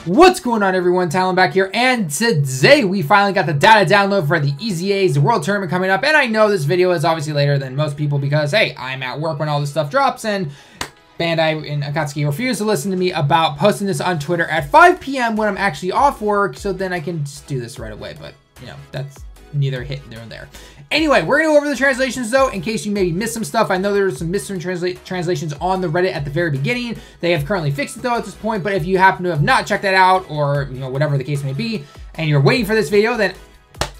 What's going on, everyone? Talon back here, and today we finally got the data download for the EZA's World Tournament coming up. And I know this video is obviously later than most people because, hey, I'm at work when all this stuff drops, and Bandai and Akatsuki refuse to listen to me about posting this on Twitter at 5 p.m. when I'm actually off work, so then I can just do this right away. But, you know, that's neither here nor there. Anyway, we're going to go over the translations, though, in case you maybe missed some stuff. I know there were some missing translations on the Reddit at the very beginning. They have currently fixed it, though, at this point. But if you happen to have not checked that out, or, you know, whatever the case may be, and you're waiting for this video, then,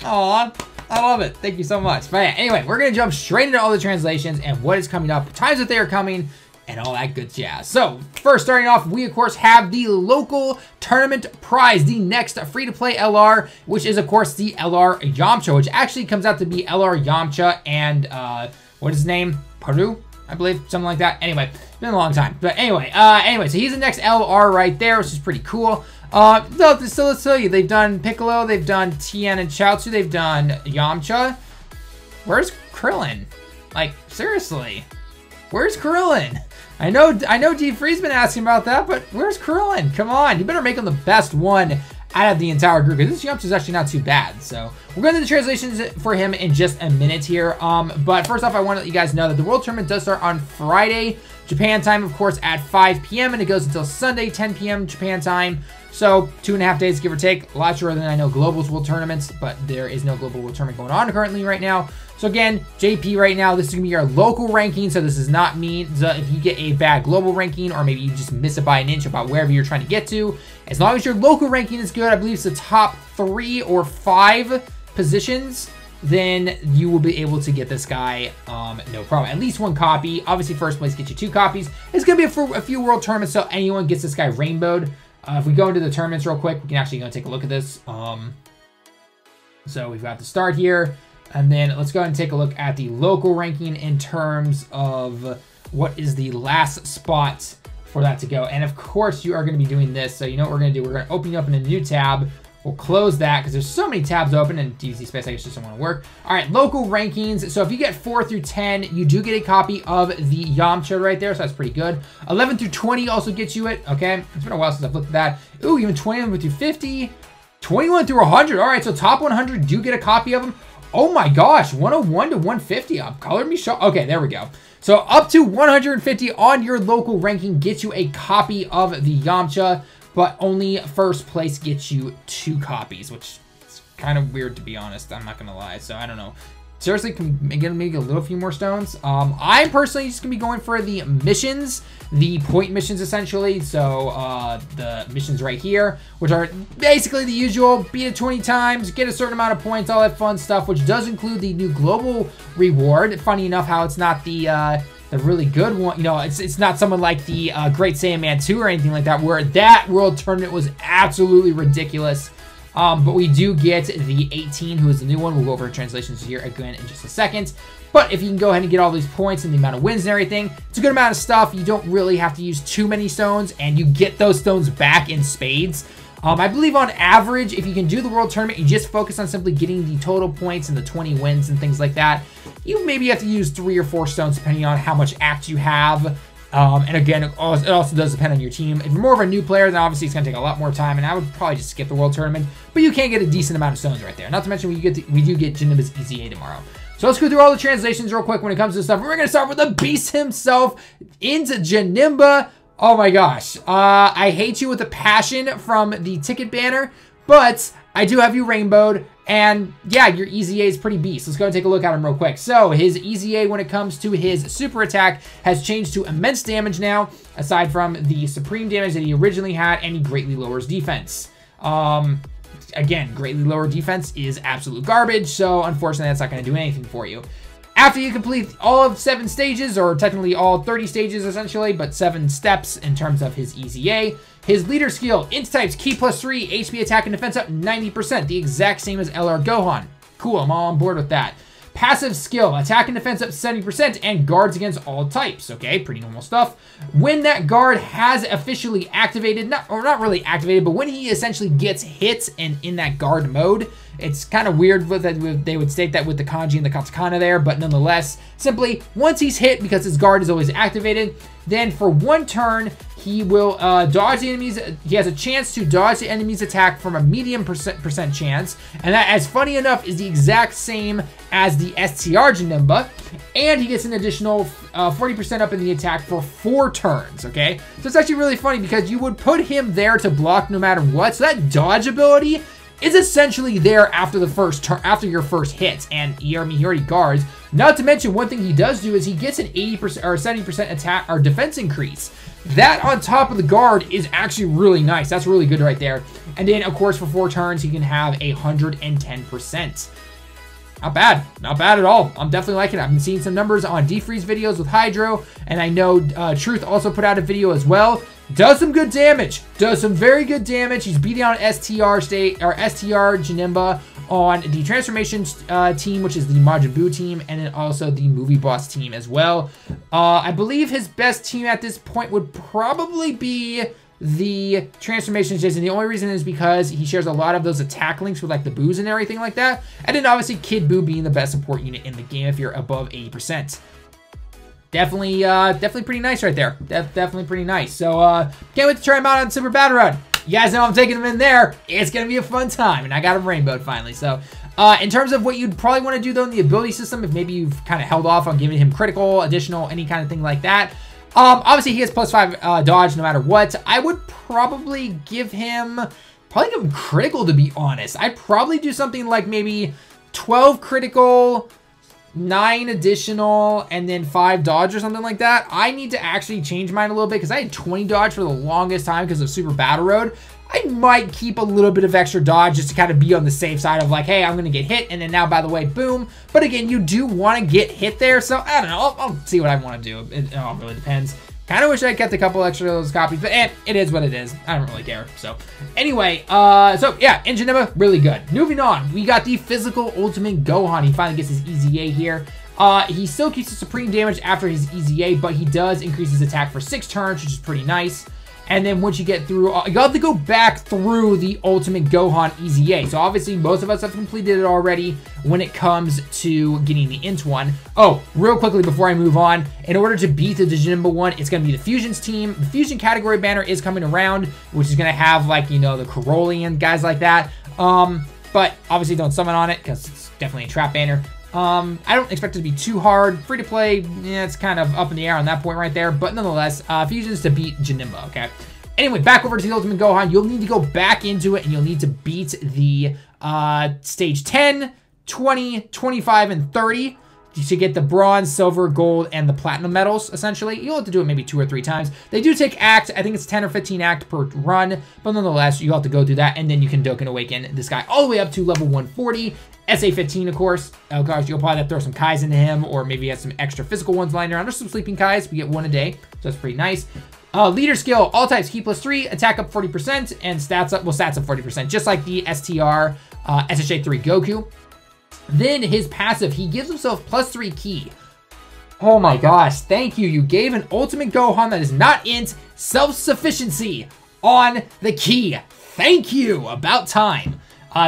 aw, I love it. Thank you so much. But yeah, anyway, we're going to jump straight into all the translations and what is coming up, times that they are coming, and all that good jazz. So, first, starting off, we, of course, have the local tournament prize, the next free-to-play LR, which is, of course, the LR Yamcha, which actually comes out to be LR Yamcha and, what is his name? Peru, I believe, something like that. Anyway, it's been a long time. But anyway, so he's the next LR right there, which is pretty cool. So let's tell you, they've done Piccolo, they've done Tien and Chaozu, they've done Yamcha. Where's Krillin? Like, seriously. Where's Krillin? I know D-Free's been asking about that, but where's Krillin? Come on, you better make him the best one out of the entire group, because this Yamcha is actually not too bad. So we're going to do the translations for him in just a minute here. But first off, I want to let you guys know that the World Tournament does start on Friday, Japan time, of course, at 5 p.m. and it goes until Sunday, 10 p.m. Japan time. So 2.5 days, give or take. A lot shorter than I know Global's World Tournaments, but there is no Global World Tournament going on currently right now. So again, JP right now, this is going to be our local ranking, so this does not mean that if you get a bad global ranking, or maybe you just miss it by an inch about wherever you're trying to get to, as long as your local ranking is good, I believe it's the top 3 or 5 positions, then you will be able to get this guy no problem. At least 1 copy. Obviously, first place gets you 2 copies. It's going to be a few World Tournaments, so anyone gets this guy rainbowed. If we go into the tournaments real quick, we can actually go and take a look at this. So we've got the start here. And then let's go ahead and take a look at the local ranking in terms of what is the last spot for that to go. And of course, you are going to be doing this. So you know what we're going to do? We're going to open up in a new tab. We'll close that because there's so many tabs open, and DBZ space, I guess, just don't want to work. All right, local rankings. So if you get 4 through 10, you do get a copy of the Yamcha right there. So that's pretty good. 11 through 20 also gets you it. Okay, it's been a while since I've looked at that. Ooh, even 21 through 50. 21 through 100. All right, so top 100 do get a copy of them. Oh my gosh, 101 to 150. Color me shocked. Okay, there we go. So up to 150 on your local ranking gets you a copy of the Yamcha, but only first place gets you 2 copies, which is kind of weird, to be honest. I'm not gonna lie. So I don't know. Seriously, can we get maybe a little few more stones? I'm personally just gonna be going for the missions, the point missions essentially. So the missions right here, which are basically the usual: beat it 20 times, get a certain amount of points, all that fun stuff, which does include the new global reward. Funny enough, how it's not the really good one. You know, it's not someone like the Great Saiyaman 2 or anything like that, where that World Tournament was absolutely ridiculous. But we do get the 18, who is the new one. We'll go over translations here again in just a second. But if you can go ahead and get all these points and the amount of wins and everything, it's a good amount of stuff. You don't really have to use too many stones, and you get those stones back in spades. I believe on average, if you can do the World Tournament, you just focus on simply getting the total points and the 20 wins and things like that. You maybe have to use 3 or 4 stones depending on how much act you have. And again, it also does depend on your team. If you're more of a new player, then obviously it's going to take a lot more time, and I would probably just skip the World Tournament. But you can get a decent amount of stones right there. Not to mention we do get Janemba's EZA tomorrow. So let's go through all the translations real quick when it comes to this stuff. We're going to start with the beast himself, INT Janimba. Oh my gosh. I hate you with a passion from the ticket banner, but I do have you rainbowed. And yeah, your EZA is pretty beast. Let's go and take a look at him real quick. So his EZA, when it comes to his super attack, has changed to immense damage now, aside from the supreme damage that he originally had, and he greatly lowers defense. Again, greatly lower defense is absolute garbage, so unfortunately that's not going to do anything for you. After you complete all of 7 stages, or technically all 30 stages essentially, but 7 steps in terms of his EZA, his leader skill, int types, ki +3, HP attack and defense up 90%, the exact same as LR Gohan. Cool, I'm all on board with that. Passive skill, attack and defense up 70%, and guards against all types. Okay, pretty normal stuff. When that guard has officially activated, not really activated, but when he essentially gets hit and in that guard mode, It's kind of weird that they would state that with the kanji and the katakana there, but nonetheless, simply once he's hit, because his guard is always activated, then for 1 turn, he will dodge the enemies. He has a chance to dodge the enemy's attack from a medium percent chance. And that, as funny enough, is the exact same as the STR Janemba. And he gets an additional 40% up in the attack for 4 turns, okay? So it's actually really funny because you would put him there to block no matter what. So that dodge ability is essentially there after the first turn, after your first hit, and he already guards. Not to mention, one thing he does do is he gets an 80% or 70% attack or defense increase. That on top of the guard is actually really nice. That's really good right there. And then, of course, for 4 turns, he can have 110%. Not bad. Not bad at all. I'm definitely liking it. I've been seeing some numbers on defreeze videos with Hydro, and I know Truth also put out a video as well. Does some good damage. Does some very good damage. He's beating out STR Janemba on the Transformation team, which is the Majin Buu team, and then also the Movie Boss team as well. I believe his best team at this point would probably be the Transformation Jason. The only reason is because he shares a lot of those attack links with like the Boos and everything like that. And then obviously Kid Buu being the best support unit in the game if you're above 80%. Definitely pretty nice right there. Definitely pretty nice. So can't wait to try him out on Super Battle Road. You guys know I'm taking him in there. It's gonna be a fun time, and I got him rainbowed finally. So in terms of what you'd probably want to do though in the ability system, if maybe you've kind of held off on giving him critical, additional, any kind of thing like that. Obviously he has +5 dodge no matter what. I would probably give him critical, to be honest. I'd probably do something like maybe 12 critical, 9 additional, and then 5 dodge or something like that. I need to actually change mine a little bit because I had 20 dodge for the longest time because of Super Battle Road. I might keep a little bit of extra dodge just to kind of be on the safe side of like, hey, I'm going to get hit, and then now, by the way, boom. But again, you do want to get hit there, so I don't know. I'll see what I want to do. It all really depends. Kind of wish I kept a couple extra of those copies, but it is what it is. I don't really care. So anyway, so yeah, INT JANEMBA, really good. Moving on, we got the physical ultimate Gohan. He finally gets his EZA here. He still keeps the supreme damage after his EZA, but he does increase his attack for 6 turns, which is pretty nice. And then once you get through, you have to go back through the ultimate Gohan EZA. So obviously most of us have completed it already when it comes to getting the INT one. Oh, real quickly before I move on, in order to beat the Janemba one, it's going to be the Fusions team. The Fusion category banner is coming around, which is going to have like, you know, the Carolian guys like that. But obviously don't summon on it because it's definitely a trap banner. I don't expect it to be too hard. Free to play, yeah, it's kind of up in the air on that point right there. But nonetheless, Fusions to beat Janemba, okay? Anyway, back over to the Ultimate Gohan. You'll need to go back into it, and you'll need to beat the stage 10, 20, 25, and 30 to get the bronze, silver, gold, and the platinum medals, essentially. You'll have to do it maybe 2 or 3 times. They do take act. I think it's 10 or 15 act per run. But nonetheless, you have to go through that, and then you can Dokkan Awaken this guy all the way up to level 140. SA15, of course. Oh gosh, you'll probably have to throw some Kais into him, or maybe have some extra physical ones lying around. There's some sleeping Kais. We get 1 a day, so that's pretty nice. Leader skill, all types, key +3, attack up 40%, and stats up 40%, just like the STR SHA3 Goku. Then his passive, he gives himself +3 key. Oh my gosh, thank you. You gave an Ultimate Gohan that is not INT self-sufficiency on the key. Thank you. About time.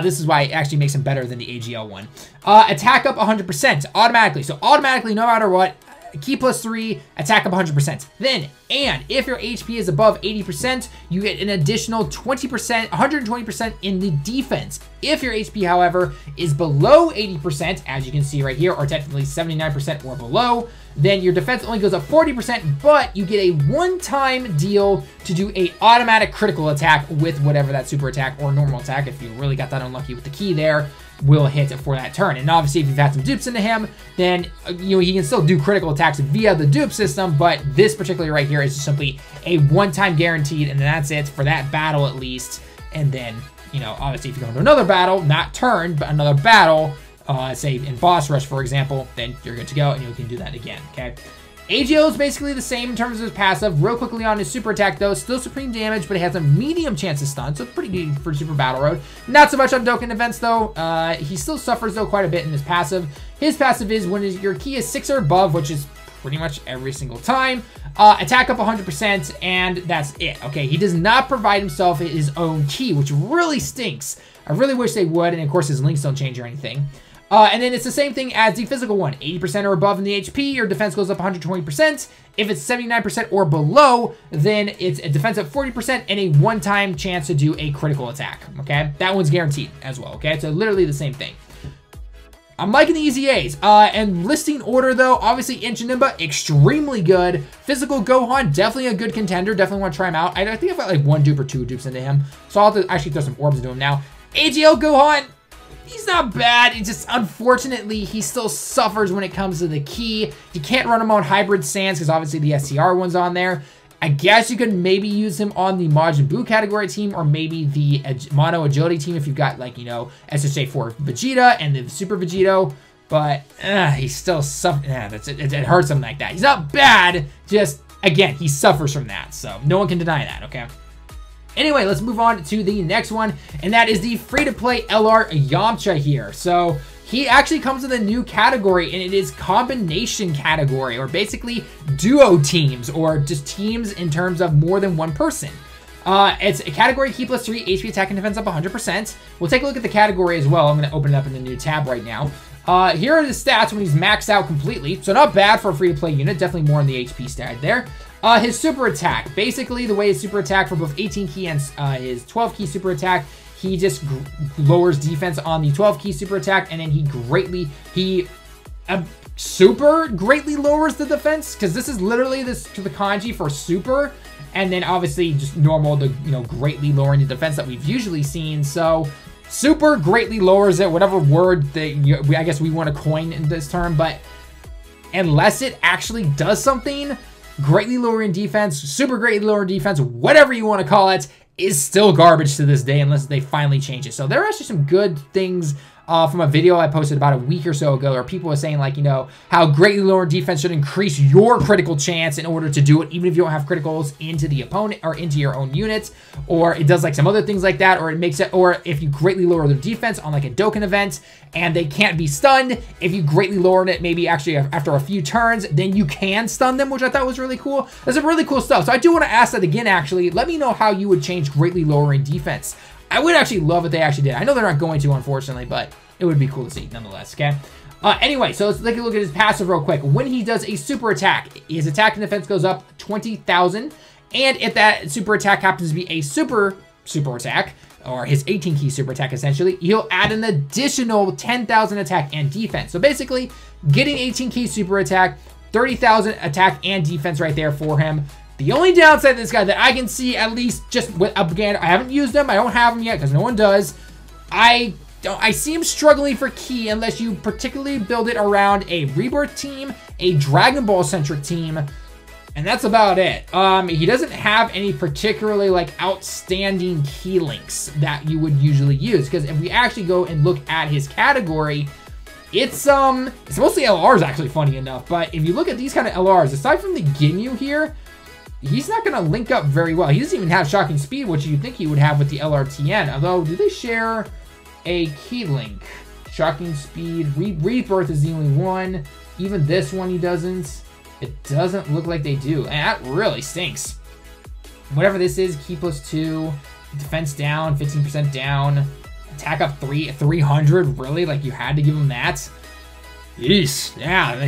This is why it actually makes him better than the AGL one. Attack up 100% automatically. So automatically, no matter what, key +3, attack up 100%. Then, and if your HP is above 80%, you get an additional 20%, 120% in the defense. If your HP, however, is below 80%, as you can see right here, or technically 79% or below, then your defense only goes up 40%, but you get a one-time deal to do a automatic critical attack with whatever that super attack or normal attack, if you really got that unlucky with the key there, will hit for that turn. And obviously, if you've had some dupes into him, then you know he can still do critical attacks via the dupe system, but this particular right here is just simply a one-time guaranteed, and then that's it for that battle at least. And then, you know, obviously if you go into another battle, not turn, but another battle, say in Boss Rush, for example, then you're good to go, and you can do that again, okay? AGL is basically the same in terms of his passive. Real quickly on his super attack, though, still supreme damage, but it has a medium chance to stun, so pretty good for Super Battle Road. Not so much on Dokkan events, though. He still suffers, though, quite a bit in his passive. His passive is when your key is 6 or above, which is pretty much every single time. Attack up 100%, and that's it, okay? He does not provide himself his own ki, which really stinks. I really wish they would, and of course his links don't change or anything. And then it's the same thing as the physical one. 80% or above in the HP, your defense goes up 120%. If it's 79% or below, then it's a defense up 40% and a one-time chance to do a critical attack, okay? That one's guaranteed as well, okay? So literally the same thing. I'm liking the easy A's. And listing order, though, obviously INT JANEMBA, extremely good. Physical Gohan, definitely a good contender. Definitely want to try him out. I think I've got like 1 dupe or 2 dupes into him. So I'll have to actually throw some orbs into him now. AGL Gohan, he's not bad. It's just, unfortunately, he still suffers when it comes to the ki. You can't run him on Hybrid Sands because obviously the SCR one's on there. I guess you could maybe use him on the Majin Buu category team or maybe the Mono Agility team if you've got, like, you know, SSJ4 Vegeta and the Super Vegito. But he's still suffering. It hurts him like that. He's not bad. Just, again, he suffers from that. So no one can deny that, okay? Anyway, let's move on to the next one, and that is the free-to-play LR Yamcha here. So he actually comes with a new category, and it is combination category, or basically duo teams, or just teams in terms of more than one person. It's a category key plus 3, HP attack and defense up 100%. We'll take a look at the category as well. I'm going to open it up in the new tab right now. Here are the stats when he's maxed out completely. So not bad for a free-to-play unit. Definitely more on the HP stat there. His super attack. Basically, the way his super attack for both 18 key and his 12 key super attack, he just lowers defense on the 12 key super attack, and then he super greatly lowers the defense, because this is literally the kanji for super, and then obviously just normal, the greatly lowering the defense that we've usually seen. So super greatly lowers it, whatever word that I guess we want to coin in this term, but unless it actually does something, greatly lowering defense, super greatly lowering defense, whatever you want to call it, is still garbage to this day unless they finally change it. So there are actually some good things from a video I posted about a week or so ago, where people were saying, like, how greatly lower defense should increase your critical chance in order to do it, even if you don't have criticals into the opponent or into your own units, or it does like some other things like that, or it makes it, or if you greatly lower their defense on like a Dokkan event and they can't be stunned, if you greatly lower it maybe actually after a few turns, then you can stun them, which I thought was really cool. That's some really cool stuff. So I do want to ask that again, actually. Let me know how you would change greatly lowering defense. I would actually love if they actually did. I know they're not going to, unfortunately, but it would be cool to see nonetheless, okay? Anyway, so let's take a look at his passive real quick. When he does a super attack, his attack and defense goes up 20,000. And if that super attack happens to be a super attack, or his 18 key super attack essentially, he'll add an additional 10,000 attack and defense. So basically, getting 18 key super attack, 30,000 attack and defense right there for him. The only downside of this guy that I can see, at least just again, I haven't used him, I don't have him yet because no one does. I see him struggling for ki unless you particularly build it around a Rebirth team, a Dragon Ball centric team, and that's about it. He doesn't have any particularly like outstanding ki links that you would usually use, because if we actually go and look at his category, it's mostly LRs, actually, funny enough. But if you look at these kind of LRs, aside from the Ginyu here, he's not going to link up very well. He doesn't even have Shocking Speed, which you'd think he would have with the LRTN. Although, do they share a key link? Shocking Speed, Rebirth is the only one. Even this one he doesn't. It doesn't look like they do, and that really stinks. Whatever this is, ki plus 2, defense down, 15% down, attack up 300, really? Like, you had to give him that? Yeesh. Yeah,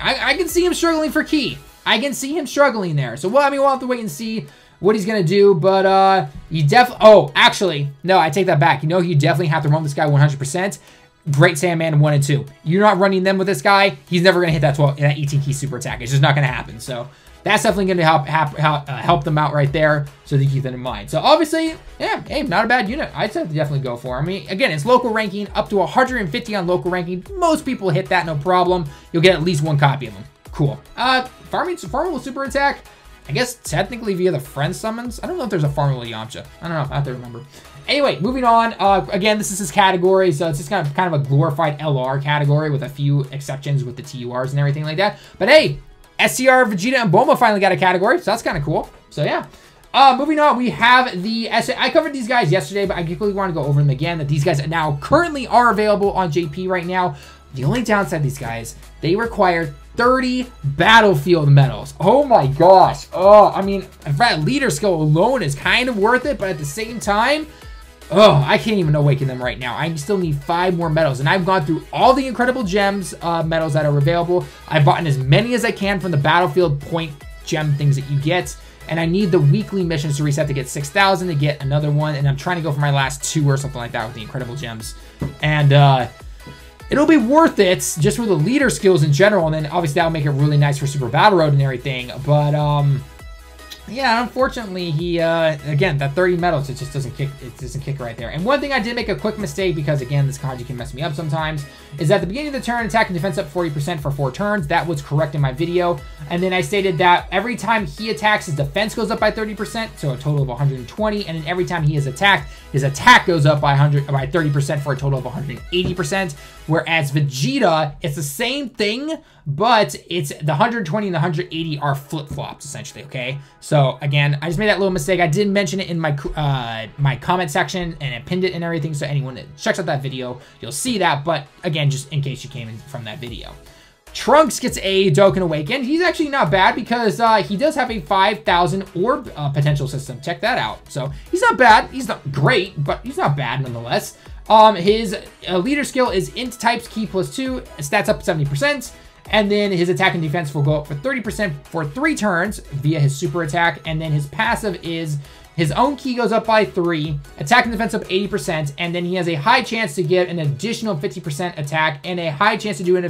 I can see him struggling for ki. I can see him struggling there. So, well, I mean, we'll have to wait and see what he's going to do, but you definitely... Oh, actually, no, I take that back. You definitely have to run this guy 100%. Great Sandman 1 and 2. You're not running them with this guy, he's never going to hit that 18 key super attack. It's just not going to happen. So that's definitely going to help them out right there, so they keep that in mind. So obviously, yeah, hey, not a bad unit. I'd say definitely go for him. I mean, again, it's local ranking, up to 150 on local ranking. Most people hit that, no problem. You'll get at least 1 copy of him. Cool. Farmable super attack, I guess technically via the friend summons. I don't know if there's a farmable Yamcha. I don't know. I have to remember. Anyway, moving on. Again, this is his category, so it's just kind of a glorified LR category with a few exceptions with the TURs and everything like that. But hey, SCR, Vegeta, and Bulma finally got a category, so that's kind of cool. So yeah. Moving on, we have the... I covered these guys yesterday, but I quickly want to go over them again, that these guys now currently are available on JP right now. The only downside of these guys, they require 30 battlefield medals. Oh my gosh. Oh, I mean, in fact, leader skill alone is kind of worth it, but at the same time, oh, I can't even awaken them right now. I still need 5 more medals, and I've gone through all the incredible gems medals that are available. I've bought as many as I can from the battlefield point gem things that you get, and I need the weekly missions to reset to get 6,000 to get another one, and I'm trying to go for my last 2 or something like that with the incredible gems. And it'll be worth it just for the leader skills in general, and then obviously that'll make it really nice for Super Battle Road and everything. But yeah, unfortunately, he again, that 30 medals, it just doesn't kick. It doesn't kick right there. And one thing I did make a quick mistake, because again, this kanji can mess me up sometimes, is at the beginning of the turn, attack and defense up 40% for 4 turns. That was correct in my video. And then I stated that every time he attacks, his defense goes up by 30%, so a total of 120. And then every time he is attacked, his attack goes up by 30% for a total of 180%. Whereas Vegeta, it's the same thing, but it's the 120 and the 180 are flip-flops, essentially, okay? So, again, I just made that little mistake. I did mention it in my my comment section, and I pinned it and everything, so anyone that checks out that video, you'll see that. But, again, just in case you came in from that video. Trunks gets a Dokkan Awakened. He's actually not bad because he does have a 5,000 orb potential system. Check that out. So, he's not bad. He's not great, but he's not bad nonetheless. His leader skill is int types key +2, stats up 70%, and then his attack and defense will go up for 30% for 3 turns via his super attack, and then his passive is his own key goes up by 3, attack and defense up 80%, and then he has a high chance to get an additional 50% attack and a high chance to do an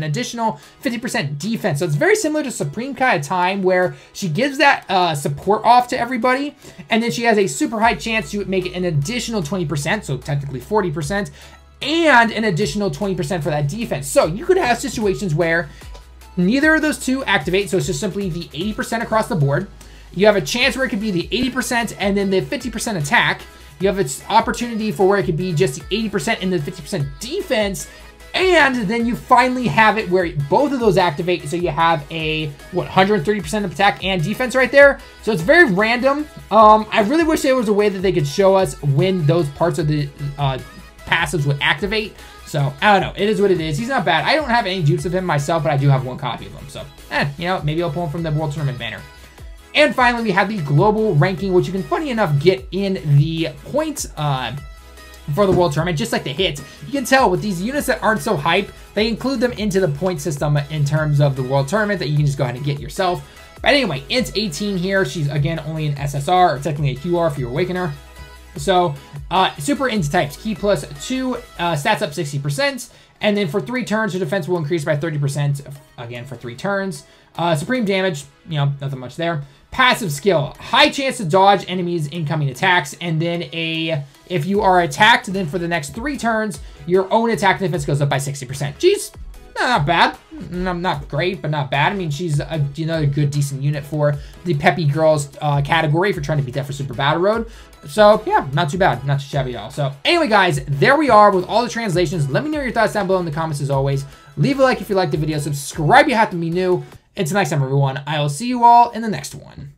additional 50% defense. So it's very similar to Supreme Kai of Time, where she gives that support off to everybody, and then she has a super high chance to make it an additional 20%, so technically 40%, and an additional 20% for that defense. So you could have situations where neither of those two activate, so it's just simply the 80% across the board. You have a chance where it could be the 80% and then the 50% attack. You have its opportunity for where it could be just the 80% and the 50% defense. And then you finally have it where both of those activate. So you have a, what, 130% of attack and defense right there. So it's very random. I really wish there was a way that they could show us when those parts of the passives would activate. So, I don't know. It is what it is. He's not bad. I don't have any dupes of him myself, but I do have 1 copy of him. So, you know, maybe I'll pull him from the World Tournament banner. And finally, we have the global ranking, which you can, funny enough, get in the points for the World Tournament, just like the hits. You can tell with these units that aren't so hype, they include them into the point system in terms of the World Tournament that you can just go ahead and get yourself. But anyway, INT 18 here. She's, again, only an SSR, or technically a QR for your Awakener. So, super INT types, key +2, stats up 60%, and then for 3 turns, her defense will increase by 30%, again, for 3 turns. Supreme damage, you know, nothing much there. Passive skill, high chance to dodge enemies' incoming attacks, and then if you are attacked, then for the next 3 turns, your own attack defense goes up by 60%. She's not bad, not great, but not bad. I mean, she's another good, decent unit for the Peppy Girls category for trying to beat that for Super Battle Road. So, yeah, not too bad. Not too shabby at all. So, anyway, guys, there we are with all the translations. Let me know your thoughts down below in the comments as always. Leave a like if you liked the video. Subscribe if you happen to be new. Until next time, everyone, I will see you all in the next one.